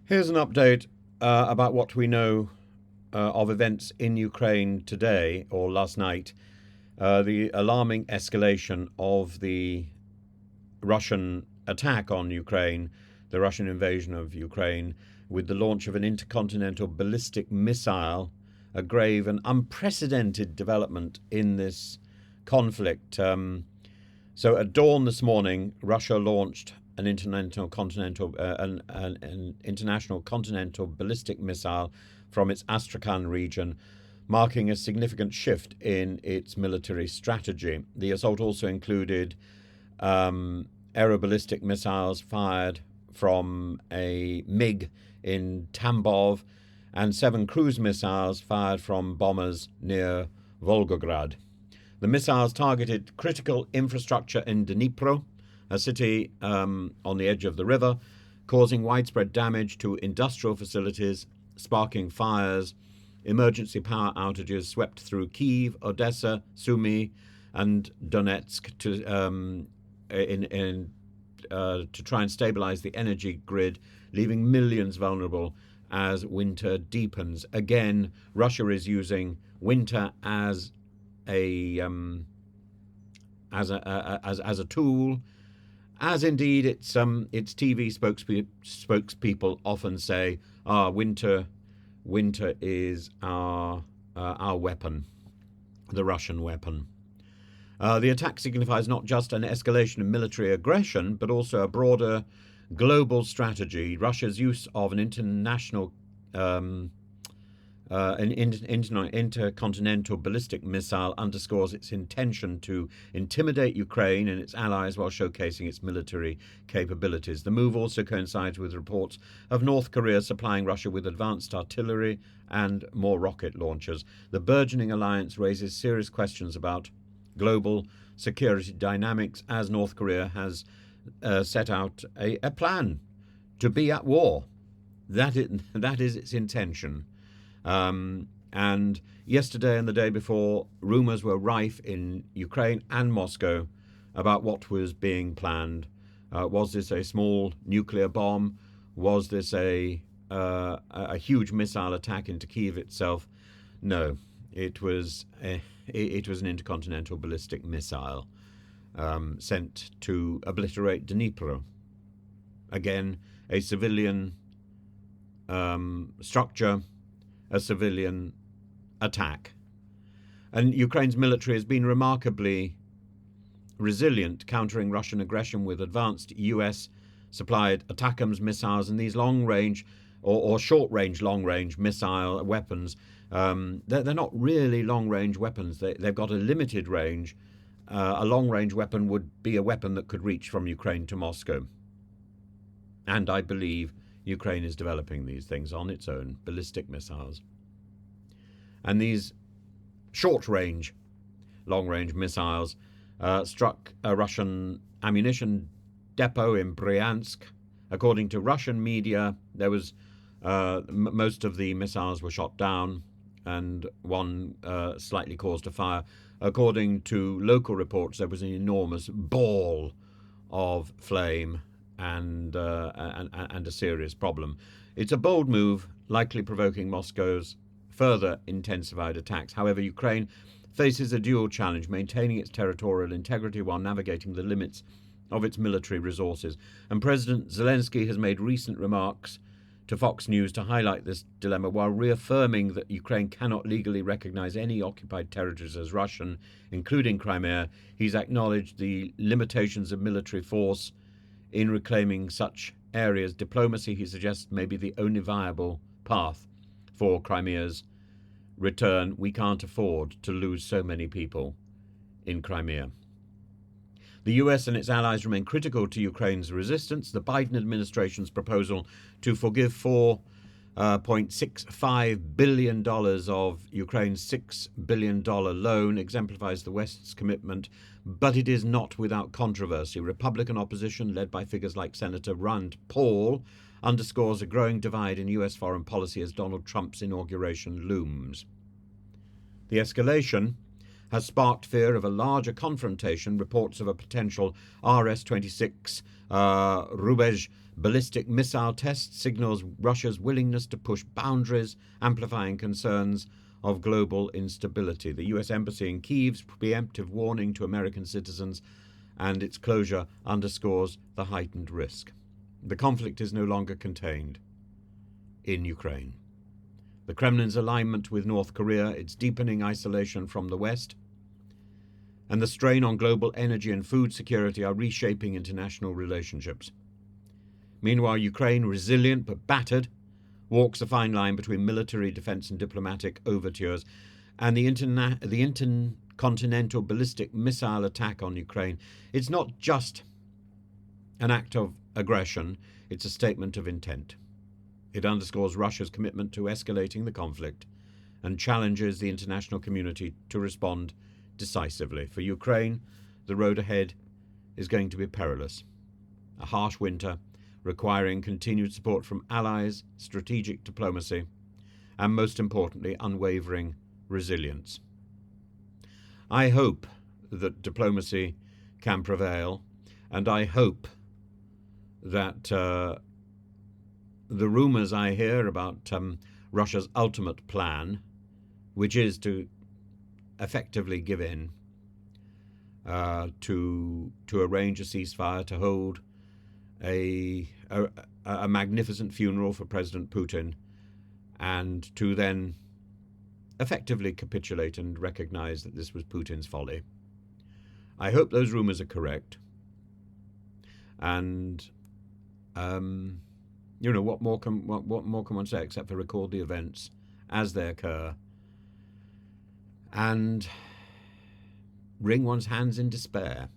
Here's an update about what we know of events in Ukraine today or last night. The alarming escalation of the Russian attack on Ukraine, the Russian invasion of Ukraine, with the launch of an intercontinental ballistic missile, a grave and unprecedented development in this conflict. So at dawn this morning, Russia launched an international continental ballistic missile from its Astrakhan region, marking a significant shift in its military strategy. The assault also included aeroballistic missiles fired from a MiG in Tambov and 7 cruise missiles fired from bombers near Volgograd. The missiles targeted critical infrastructure in Dnipro, a city on the edge of the river, causing widespread damage to industrial facilities, sparking fires. Emergency power outages swept through Kyiv, Odessa, Sumy, and Donetsk to try and stabilize the energy grid, leaving millions vulnerable as winter deepens. Again, Russia is using winter as a tool, as indeed its TV spokespeople often say. Winter is our weapon, the Russian weapon. The attack signifies not just an escalation of military aggression, but also a broader global strategy. Russia's use of an intercontinental ballistic missile underscores its intention to intimidate Ukraine and its allies while showcasing its military capabilities. The move also coincides with reports of North Korea supplying Russia with advanced artillery and more rocket launchers. The burgeoning alliance raises serious questions about global security dynamics, as North Korea has set out a plan to be at war. That is its intention. And yesterday and the day before, rumors were rife in Ukraine and Moscow about what was being planned. Was this a small nuclear bomb? Was this a huge missile attack into Kyiv itself? No, it was an intercontinental ballistic missile sent to obliterate Dnipro. Again, a civilian structure, a civilian attack. And Ukraine's military has been remarkably resilient, countering Russian aggression with advanced US-supplied ATACMS missiles and these long-range or short-range, long-range missile weapons. They're not really long-range weapons. They've got a limited range. A long-range weapon would be a weapon that could reach from Ukraine to Moscow. And I believe Ukraine is developing these things on its own, ballistic missiles. And these short-range, long-range missiles struck a Russian ammunition depot in Bryansk. According to Russian media, there was most of the missiles were shot down, and one slightly caused a fire. According to local reports, there was an enormous ball of flame and a serious problem. It's a bold move, likely provoking Moscow's further intensified attacks. However, Ukraine faces a dual challenge, maintaining its territorial integrity while navigating the limits of its military resources. And President Zelensky has made recent remarks to Fox News to highlight this dilemma, while reaffirming that Ukraine cannot legally recognize any occupied territories as Russian, including Crimea. He's acknowledged the limitations of military force in reclaiming such areas. Diplomacy, he suggests, may be the only viable path for Crimea's return. We can't afford to lose so many people in Crimea. The US and its allies remain critical to Ukraine's resistance. The Biden administration's proposal to forgive $4.65 billion of Ukraine's $6 billion loan exemplifies the West's commitment, but it is not without controversy. Republican opposition, led by figures like Senator Rand Paul, underscores a growing divide in US foreign policy as Donald Trump's inauguration looms. The escalation has sparked fear of a larger confrontation. Reports of a potential RS-26 Rubezh ballistic missile test signals Russia's willingness to push boundaries, amplifying concerns of global instability. The US Embassy in Kyiv's preemptive warning to American citizens and its closure underscores the heightened risk. The conflict is no longer contained in Ukraine. The Kremlin's alignment with North Korea, its deepening isolation from the West, and the strain on global energy and food security are reshaping international relationships. Meanwhile, Ukraine, resilient but battered, walks a fine line between military defense and diplomatic overtures, and the intercontinental ballistic missile attack on Ukraine. It's not just an act of aggression, it's a statement of intent. It underscores Russia's commitment to escalating the conflict and challenges the international community to respond decisively. For Ukraine, the road ahead is going to be perilous. A harsh winter, requiring continued support from allies, strategic diplomacy, and most importantly, unwavering resilience. I hope that diplomacy can prevail, and I hope that the rumours I hear about Russia's ultimate plan, which is to effectively give in, to arrange a ceasefire, to hold a magnificent funeral for President Putin, and to then effectively capitulate and recognize that this was Putin's folly. I hope those rumors are correct. And what more can one say except for record the events as they occur and wring one's hands in despair.